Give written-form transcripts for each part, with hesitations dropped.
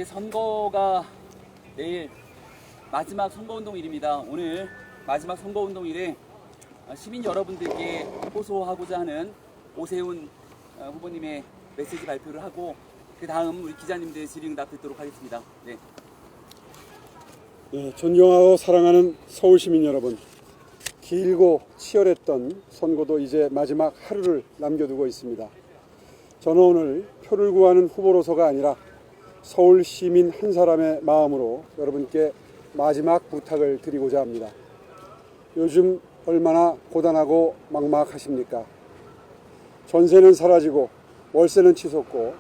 선거가 내일 마지막 선거운동일입니다. 오늘 마지막 선거운동일에 시민 여러분들께 호소하고자 하는 오세훈 후보님의 메시지 발표를 하고 그 다음 우리 기자님들 질의응답 듣도록 하겠습니다. 네. 존경하고 사랑하는 서울 시민 여러분, 길고 치열했던 선거도 이제 마지막 하루를 남겨두고 있습니다. 저는 오늘 표를 구하는 후보로서가 아니라 서울 시민 한 사람의 마음으로 여러분께 마지막 부탁을 드리고자 합니다. 요즘 얼마나 고단하고 막막하십니까? 전세는 사라지고 월세는 치솟고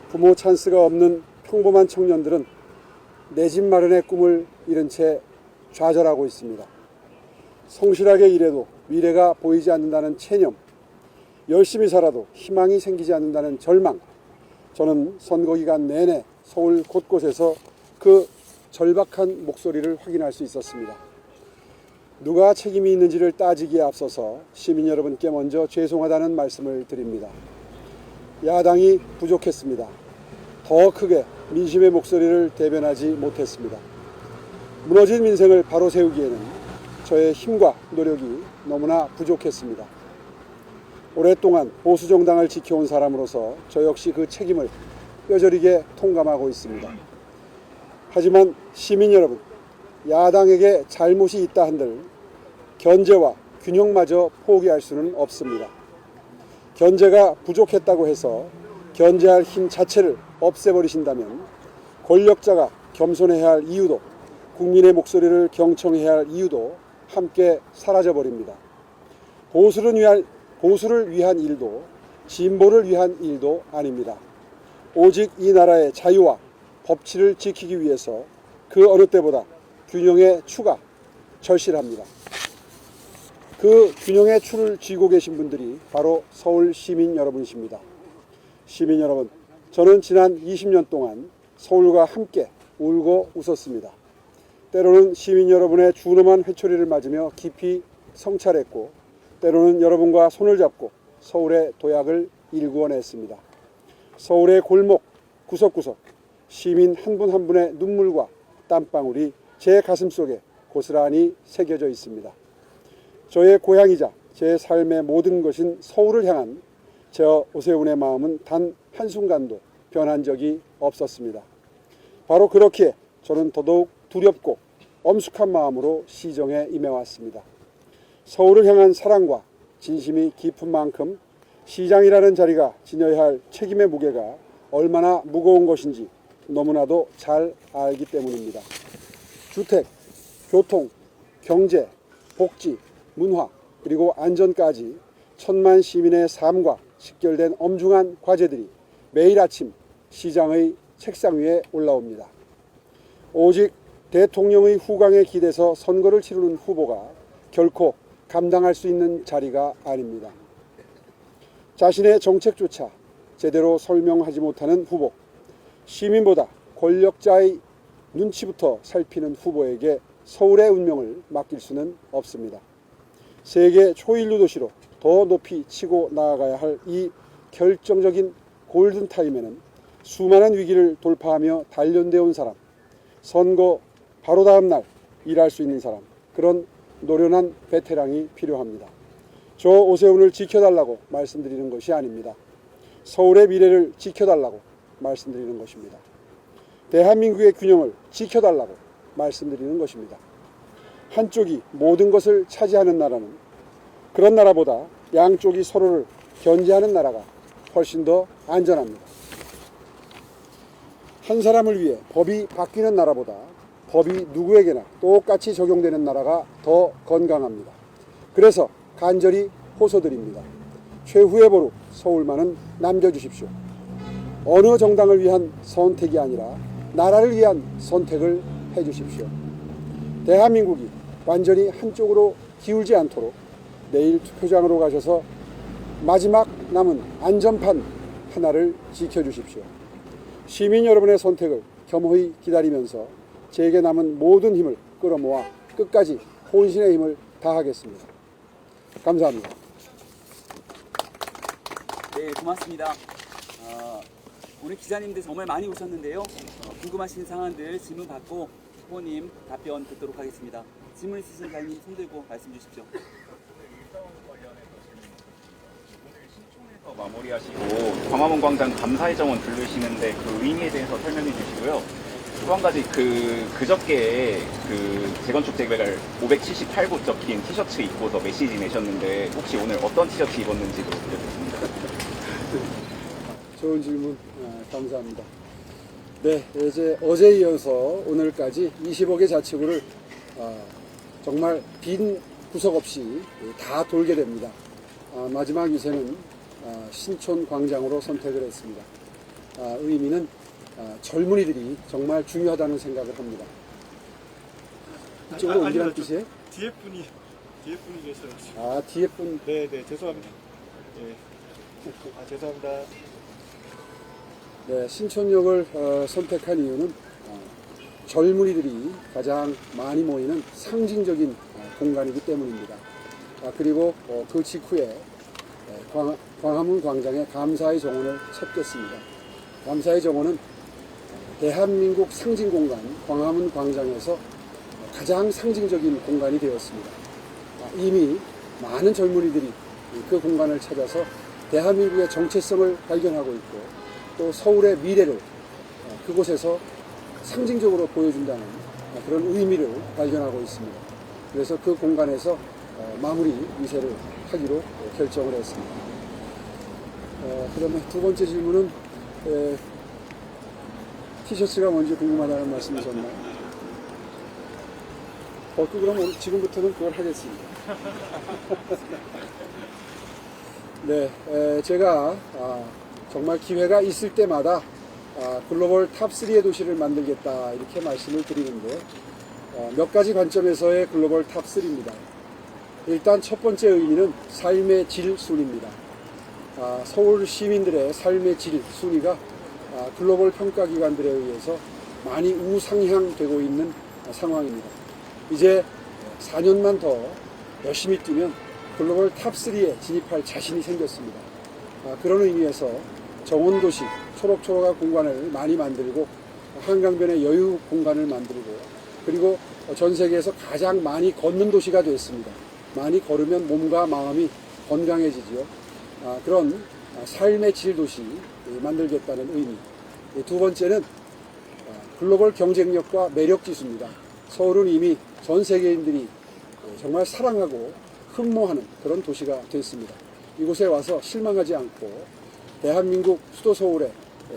부모 찬스가 없는 평범한 청년들은 내 집 마련의 꿈을 잃은 채 좌절하고 있습니다. 성실하게 일해도 미래가 보이지 않는다는 체념, 열심히 살아도 희망이 생기지 않는다는 절망, 저는 선거기간 내내 서울 곳곳에서 그 절박한 목소리를 확인할 수 있었습니다. 누가 책임이 있는지를 따지기에 앞서서 시민 여러분께 먼저 죄송하다는 말씀을 드립니다. 야당이 부족했습니다. 더 크게 민심의 목소리를 대변하지 못했습니다. 무너진 민생을 바로 세우기에는 저의 힘과 노력이 너무나 부족했습니다. 오랫동안 보수정당을 지켜온 사람으로서 저 역시 그 책임을 뼈저리게 통감하고 있습니다. 하지만 시민 여러분, 야당에게 잘못이 있다 한들 견제와 균형마저 포기할 수는 없습니다. 견제가 부족했다고 해서 견제할 힘 자체를 없애버리신다면 권력자가 겸손해야 할 이유도, 국민의 목소리를 경청해야 할 이유도 함께 사라져버립니다. 보수를 위한 일도 진보를 위한 일도 아닙니다. 오직 이 나라의 자유와 법치를 지키기 위해서 그 어느 때보다 균형의 추가 절실합니다. 그 균형의 추를 쥐고 계신 분들이 바로 서울 시민 여러분이십니다. 시민 여러분, 저는 지난 20년 동안 서울과 함께 울고 웃었습니다. 때로는 시민 여러분의 준엄한 회초리를 맞으며 깊이 성찰했고, 때로는 여러분과 손을 잡고 서울의 도약을 일구어냈습니다. 서울의 골목 구석구석 시민 한 분 한 분의 눈물과 땀방울이 제 가슴속에 고스란히 새겨져 있습니다. 저의 고향이자 제 삶의 모든 것인 서울을 향한 저 오세훈의 마음은 단 한순간도 변한 적이 없었습니다. 바로 그렇기에 저는 더더욱 두렵고 엄숙한 마음으로 시정에 임해왔습니다. 서울을 향한 사랑과 진심이 깊은 만큼 시장이라는 자리가 지녀야 할 책임의 무게가 얼마나 무거운 것인지 너무나도 잘 알기 때문입니다. 주택, 교통, 경제, 복지, 문화, 그리고 안전까지 천만 시민의 삶과 직결된 엄중한 과제들이 매일 아침 시장의 책상 위에 올라옵니다. 오직 대통령의 후광에 기대서 선거를 치르는 후보가 결코 감당할 수 있는 자리가 아닙니다. 자신의 정책조차 제대로 설명하지 못하는 후보, 시민보다 권력자의 눈치부터 살피는 후보에게 서울의 운명을 맡길 수는 없습니다. 세계 초일류 도시로 더 높이 치고 나아가야 할 이 결정적인 골든타임에는 수많은 위기를 돌파하며 단련되어 온 사람, 선거 바로 다음 날 일할 수 있는 사람, 그런 노련한 베테랑이 필요합니다. 저 오세훈을 지켜달라고 말씀드리는 것이 아닙니다. 서울의 미래를 지켜달라고 말씀드리는 것입니다. 대한민국의 균형을 지켜달라고 말씀드리는 것입니다. 한쪽이 모든 것을 차지하는 나라는 그런 나라보다 양쪽이 서로를 견제하는 나라가 훨씬 더 안전합니다. 한 사람을 위해 법이 바뀌는 나라보다 법이 누구에게나 똑같이 적용되는 나라가 더 건강합니다. 그래서 간절히 호소드립니다. 최후의 보루 서울만은 남겨주십시오. 어느 정당을 위한 선택이 아니라 나라를 위한 선택을 해주십시오. 대한민국이 완전히 한쪽으로 기울지 않도록 내일 투표장으로 가셔서 마지막 남은 안전판 하나를 지켜주십시오. 시민 여러분의 선택을 겸허히 기다리면서 제게 남은 모든 힘을 끌어모아 끝까지 혼신의 힘을 다하겠습니다. 감사합니다. 네, 고맙습니다. 오늘 기자님들 정말 많이 오셨는데요. 궁금하신 사항들 질문 받고 후보님 답변 듣도록 하겠습니다. 질문 있으신 기자님 손 들고 말씀 주십시오. 마무리하시고 광화문 광장 감사의 정원 들르시는데 그 의미에 대해서 설명해 주시고요. 또 한 가지 그저께 재건축 재개발 578구 적힌 티셔츠 입고서 메시지 내셨는데 혹시 오늘 어떤 티셔츠 입었는지도 들려주십니다. 좋은 질문 감사합니다. 네, 이제 어제 이어서 오늘까지 20억의 자치구를 정말 빈 구석 없이 다 돌게 됩니다. 마지막 유세는 신촌 광장으로 선택을 했습니다. 의미는 젊은이들이 정말 중요하다는 생각을 합니다. 이쪽으로 옮기라는 뜻이에요? 뒤에 분이 계셔가지고. 아, 뒤에 분. 네, 죄송합니다. 예. 죄송합니다. 네, 신촌역을 선택한 이유는 젊은이들이 가장 많이 모이는 상징적인 공간이기 때문입니다. 그리고 그 직후에 광화문 광장에 감사의 정원을 찾겠습니다. 감사의 정원은 대한민국 상징 공간 광화문 광장에서 가장 상징적인 공간이 되었습니다. 이미 많은 젊은이들이 그 공간을 찾아서 대한민국의 정체성을 발견하고 있고 또 서울의 미래를 그곳에서 상징적으로 보여준다는 그런 의미를 발견하고 있습니다. 그래서 그 공간에서 마무리 유세를 하기로 결정을 했습니다. 그다음에 두 번째 질문은 티셔츠가 뭔지 궁금하다는 말씀이셨나요? 그럼 지금부터는 그걸 하겠습니다. 네, 제가 정말 기회가 있을 때마다 글로벌 탑3의 도시를 만들겠다 이렇게 말씀을 드리는데 몇 가지 관점에서의 글로벌 탑3입니다. 일단 첫 번째 의미는 삶의 질 순위입니다. 서울 시민들의 삶의 질 순위가 글로벌 평가기관들에 의해서 많이 우상향되고 있는 상황입니다. 이제 4년만 더 열심히 뛰면 글로벌 탑3에 진입할 자신이 생겼습니다. 그런 의미에서 정원도시, 초록초록한 공간을 많이 만들고 한강변의 여유 공간을 만들고 그리고 전 세계에서 가장 많이 걷는 도시가 됐습니다. 많이 걸으면 몸과 마음이 건강해지지요. 그런 삶의 질 도시 만들겠다는 의미. 두 번째는 글로벌 경쟁력과 매력 지수입니다. 서울은 이미 전 세계인들이 정말 사랑하고 흠모하는 그런 도시가 됐습니다. 이곳에 와서 실망하지 않고 대한민국 수도 서울의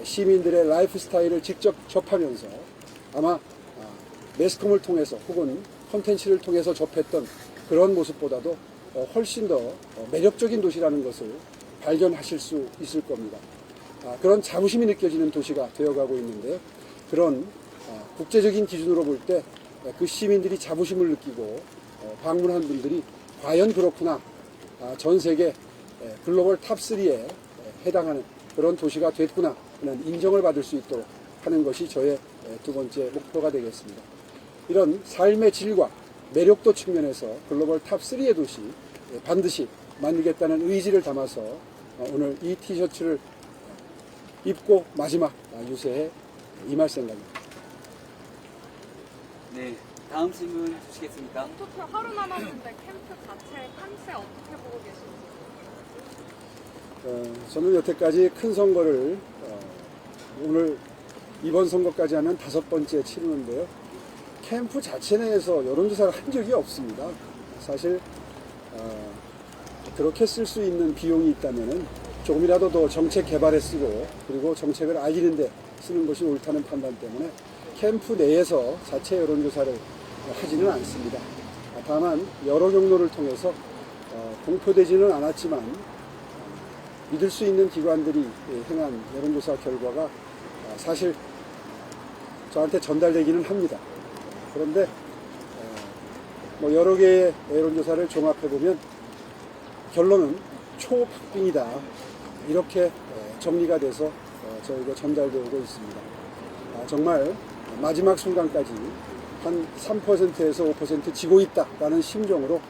시민들의 라이프 스타일을 직접 접하면서 아마 매스컴을 통해서 혹은 콘텐츠를 통해서 접했던 그런 모습보다도 훨씬 더 매력적인 도시라는 것을 발견하실 수 있을 겁니다. 그런 자부심이 느껴지는 도시가 되어가고 있는데 그런 국제적인 기준으로 볼 때 그 시민들이 자부심을 느끼고 방문한 분들이 과연 그렇구나 전 세계 글로벌 탑3에 해당하는 그런 도시가 됐구나 하는 인정을 받을 수 있도록 하는 것이 저의 두 번째 목표가 되겠습니다. 이런 삶의 질과 매력도 측면에서 글로벌 탑3의 도시 반드시 만들겠다는 의지를 담아서 오늘 이 티셔츠를 입고 마지막 유세에 임할 생각입니다. 네, 다음 질문 주시겠습니까? 투표 하루 남았는데 캠프 자체 판세 어떻게 보고 계신지? 저는 여태까지 큰 선거를 오늘 이번 선거까지 하면 5번째 치르는데요. 캠프 자체 내에서 여론조사를 한 적이 없습니다. 사실 그렇게 쓸 수 있는 비용이 있다면 조금이라도 더 정책 개발에 쓰고 그리고 정책을 알리는 데 쓰는 것이 옳다는 판단 때문에 캠프 내에서 자체 여론조사를 하지는 않습니다. 다만 여러 경로를 통해서 공표되지는 않았지만 믿을 수 있는 기관들이 행한 여론조사 결과가 사실 저한테 전달되기는 합니다. 그런데 여러 개의 여론조사를 종합해보면 결론은 초박빙이다 이렇게 정리가 돼서 저에게 전달되고 있습니다. 정말 마지막 순간까지 한 3%에서 5% 지고 있다라는 심정으로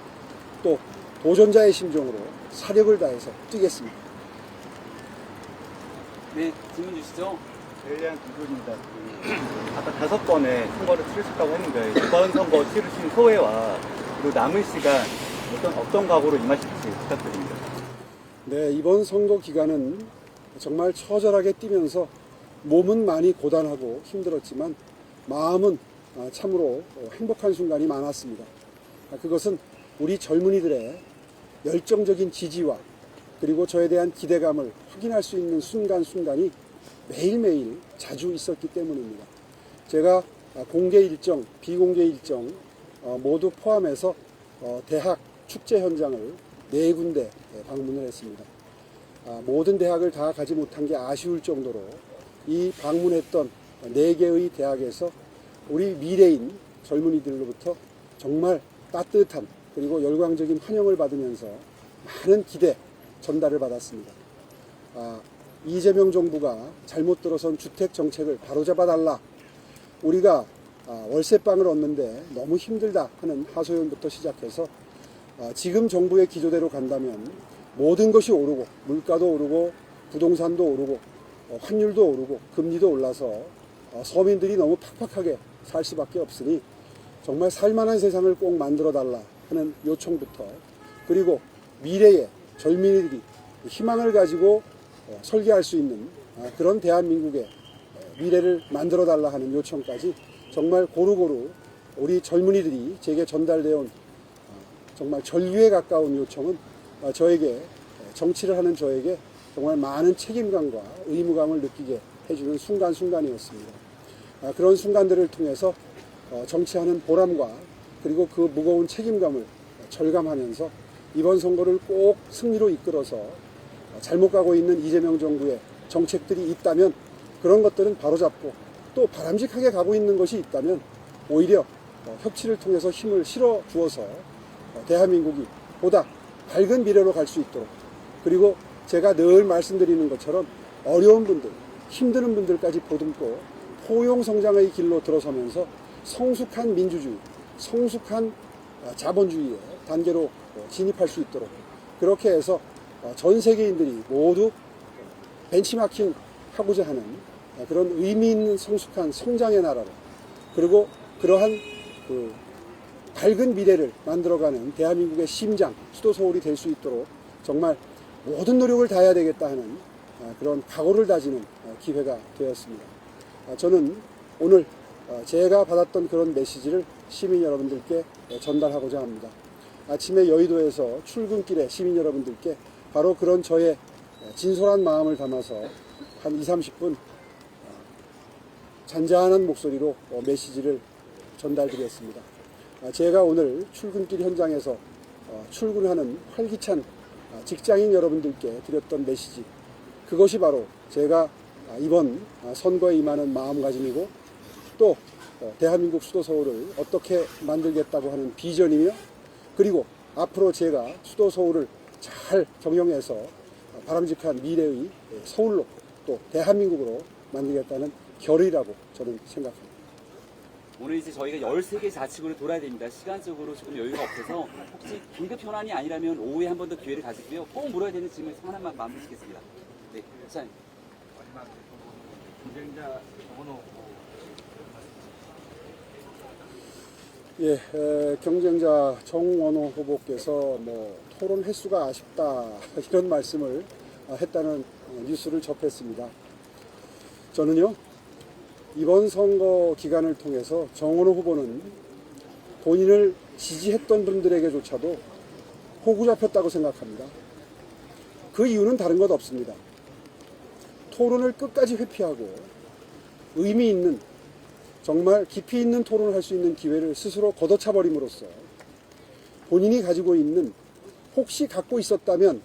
또 도전자의 심정으로 사력을 다해서 뛰겠습니다. 네, 질문 주시죠. 엘리안 김소입니다. 아까 5번에 선거를 치르셨다고 했는데 이번 선거 치르신 소회와 그리고 남은 시간 어떤 각오로 임하실지 부탁드립니다. 네, 이번 선거 기간은 정말 처절하게 뛰면서 몸은 많이 고단하고 힘들었지만 마음은 참으로 행복한 순간이 많았습니다. 그것은 우리 젊은이들의 열정적인 지지와 그리고 저에 대한 기대감을 확인할 수 있는 순간순간이 매일매일 자주 있었기 때문입니다. 제가 공개 일정, 비공개 일정 모두 포함해서 대학 축제 현장을 4군데 방문을 했습니다. 모든 대학을 다 가지 못한 게 아쉬울 정도로 이 방문했던 4개의 대학에서 우리 미래인 젊은이들로부터 정말 따뜻한 그리고 열광적인 환영을 받으면서 많은 기대 전달을 받았습니다. 이재명 정부가 잘못 들어선 주택 정책을 바로잡아달라. 우리가 월세방을 얻는데 너무 힘들다 하는 하소연부터 시작해서 지금 정부의 기조대로 간다면 모든 것이 오르고 물가도 오르고 부동산도 오르고 환율도 오르고 금리도 올라서 서민들이 너무 팍팍하게 살 수밖에 없으니 정말 살만한 세상을 꼭 만들어달라 하는 요청부터 그리고 미래의 젊은이들이 희망을 가지고 설계할 수 있는 그런 대한민국의 미래를 만들어달라 하는 요청까지 정말 고루고루 우리 젊은이들이 제게 전달되어 온 정말 전류에 가까운 요청은 저에게 정치를 하는 저에게 정말 많은 책임감과 의무감을 느끼게 해주는 순간순간이었습니다. 그런 순간들을 통해서 정치하는 보람과 그리고 그 무거운 책임감을 절감하면서 이번 선거를 꼭 승리로 이끌어서 잘못 가고 있는 이재명 정부의 정책들이 있다면 그런 것들은 바로잡고 또 바람직하게 가고 있는 것이 있다면 오히려 협치를 통해서 힘을 실어 주어서 대한민국이 보다 밝은 미래로 갈 수 있도록 그리고 제가 늘 말씀드리는 것처럼 어려운 분들, 힘드는 분들까지 보듬고 포용성장의 길로 들어서면서 성숙한 민주주의, 성숙한 자본주의의 단계로 진입할 수 있도록 그렇게 해서 전 세계인들이 모두 벤치마킹 하고자 하는 그런 의미 있는 성숙한 성장의 나라로 그리고 그러한 밝은 미래를 만들어가는 대한민국의 심장, 수도 서울이 될 수 있도록 정말 모든 노력을 다해야 되겠다 하는 그런 각오를 다지는 기회가 되었습니다. 저는 오늘 제가 받았던 그런 메시지를 시민 여러분들께 전달하고자 합니다. 아침에 여의도에서 출근길에 시민 여러분들께 바로 그런 저의 진솔한 마음을 담아서 한 20-30분 잔잔한 목소리로 메시지를 전달드렸습니다. 제가 오늘 출근길 현장에서 출근하는 활기찬 직장인 여러분들께 드렸던 메시지 그것이 바로 제가 이번 선거에 임하는 마음가짐이고 또 대한민국 수도 서울을 어떻게 만들겠다고 하는 비전이며 그리고 앞으로 제가 수도 서울을 잘 경영해서 바람직한 미래의 서울로 또 대한민국으로 만들겠다는 결의라고 저는 생각합니다. 오늘 이제 저희가 13개 자치구를 돌아야 됩니다. 시간적으로 조금 여유가 없어서 혹시 긴급 현안이 아니라면 오후에 한 번 더 기회를 가질게요. 꼭 물어야 되는 질문 하나만 마무리 짓겠습니다. 네, 자, 경쟁자 정원호 경쟁자 정원호 후보께서 토론 횟수가 아쉽다 이런 말씀을 했다는 뉴스를 접했습니다. 저는요 이번 선거 기간을 통해서 정원호 후보는 본인을 지지했던 분들에게조차도 호구 잡혔다고 생각합니다. 그 이유는 다른 것 없습니다. 토론을 끝까지 회피하고 의미 있는 정말 깊이 있는 토론을 할 수 있는 기회를 스스로 걷어차버림으로써 본인이 가지고 있는 혹시 갖고 있었다면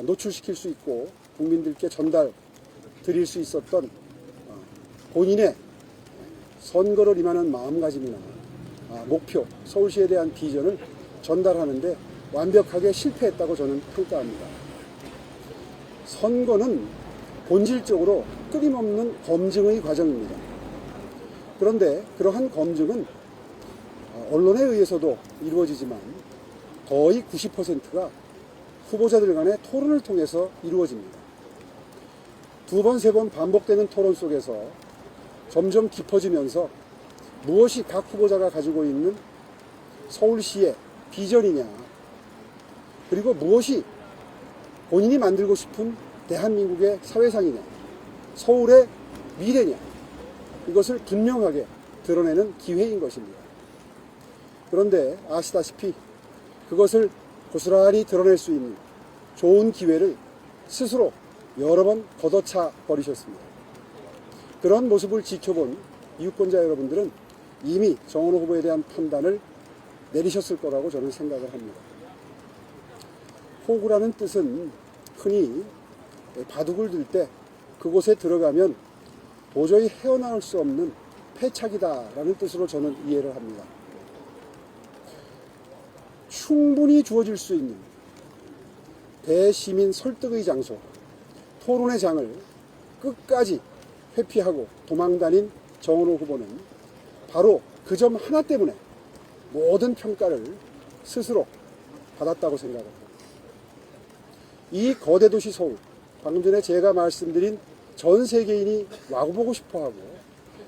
노출시킬 수 있고 국민들께 전달 드릴 수 있었던 본인의 선거를 임하는 마음가짐이나 목표, 서울시에 대한 비전을 전달하는데 완벽하게 실패했다고 저는 평가합니다. 선거는 본질적으로 끊임없는 검증의 과정입니다. 그런데 그러한 검증은 언론에 의해서도 이루어지지만 거의 90%가 후보자들 간의 토론을 통해서 이루어집니다. 두 번, 세 번 반복되는 토론 속에서 점점 깊어지면서 무엇이 각 후보자가 가지고 있는 서울시의 비전이냐, 그리고 무엇이 본인이 만들고 싶은 대한민국의 사회상이냐, 서울의 미래냐, 이것을 분명하게 드러내는 기회인 것입니다. 그런데 아시다시피 그것을 고스란히 드러낼 수 있는 좋은 기회를 스스로 여러 번 걷어차 버리셨습니다. 그런 모습을 지켜본 유권자 여러분들은 이미 정원호 후보에 대한 판단을 내리셨을 거라고 저는 생각을 합니다. 호구라는 뜻은 흔히 바둑을 들 때 그곳에 들어가면 도저히 헤어나올 수 없는 패착이다라는 뜻으로 저는 이해를 합니다. 충분히 주어질 수 있는 대시민 설득의 장소, 토론의 장을 끝까지 회피하고 도망다닌 정원호 후보는 바로 그 점 하나 때문에 모든 평가를 스스로 받았다고 생각합니다. 이 거대 도시 서울, 방금 전에 제가 말씀드린 전 세계인이 와보고 싶어하고,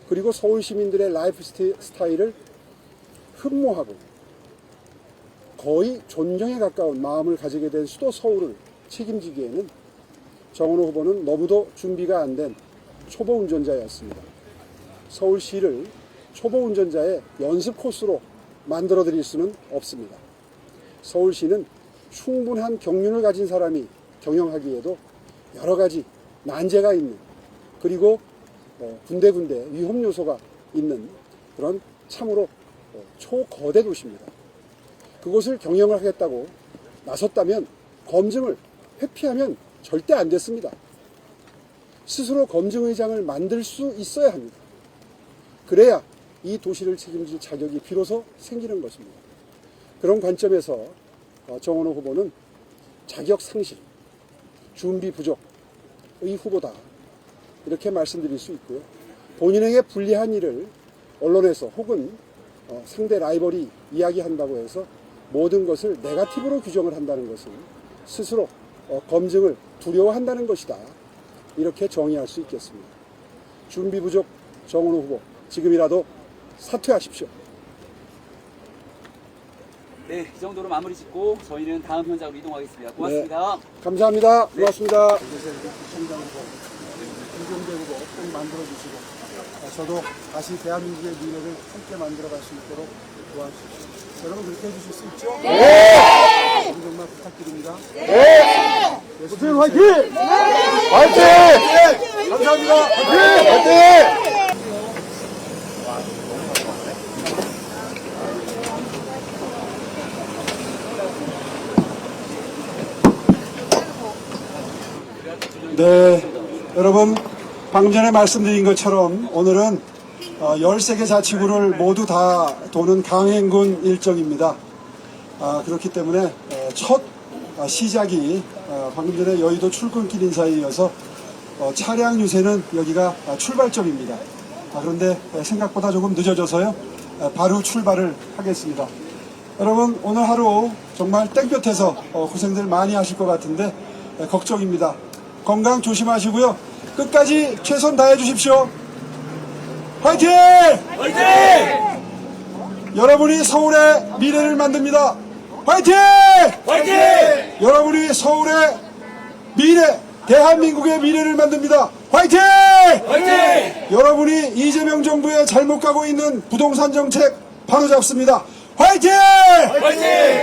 그리고 서울 시민들의 라이프 스타일을 흠모하고 거의 존경에 가까운 마음을 가지게 된 수도 서울을 책임지기에는 정원호 후보는 너무도 준비가 안 된 초보 운전자였습니다. 서울시를 초보 운전자의 연습 코스로 만들어 드릴 수는 없습니다. 서울시는 충분한 경륜을 가진 사람이 경영하기에도 여러 가지 난제가 있는, 그리고 군데군데 위험 요소가 있는 그런 참으로 초거대 도시입니다. 그곳을 경영을 하겠다고 나섰다면 검증을 회피하면 절대 안 됐습니다. 스스로 검증의장을 만들 수 있어야 합니다. 그래야 이 도시를 책임질 자격이 비로소 생기는 것입니다. 그런 관점에서 정원호 후보는 자격 상실, 준비 부족의 후보다, 이렇게 말씀드릴 수 있고요. 본인에게 불리한 일을 언론에서 혹은 상대 라이벌이 이야기한다고 해서 모든 것을 네거티브로 규정을 한다는 것은 스스로 검증을 두려워한다는 것이다, 이렇게 정의할 수 있겠습니다. 준비 부족 정원호 후보, 지금이라도 사퇴하십시오. 네, 이 정도로 마무리 짓고 저희는 다음 현장으로 이동하겠습니다. 고맙습니다. 네, 감사합니다. 고맙습니다. 시청장 후보, 이종대 후보 꼭 만들어주시고, 저도 다시 대한민국의 미래를 함께 만들어갈 수 있도록 도와주십시오. 여러분 그렇게 해주실 수 있죠? 네! 정말 부탁드립니다. 네! 오세훈 화이팅! 네! 화이팅! 네! 감사합니다. 화이팅! 화이팅! 네, 여러분 방금 전에 말씀드린 것처럼 오늘은 13개 자치구를 모두 다 도는 강행군 일정입니다. 그렇기 때문에 첫 시작이 방금 전에 여의도 출근길 인사에 이어서 차량 유세는 여기가 출발점입니다. 그런데 생각보다 조금 늦어져서요, 바로 출발을 하겠습니다. 여러분 오늘 하루 정말 땡볕에서 고생들 많이 하실 것 같은데 걱정입니다. 건강 조심하시고요, 끝까지 최선 다해 주십시오. 화이팅! 화이팅! 여러분이 서울의 미래를 만듭니다. 화이팅! 화이팅! 여러분이 서울의 미래, 대한민국의 미래를 만듭니다. 화이팅! 화이팅! 여러분이 이재명 정부의 잘못 가고 있는 부동산 정책 바로잡습니다. 화이팅! 화이팅!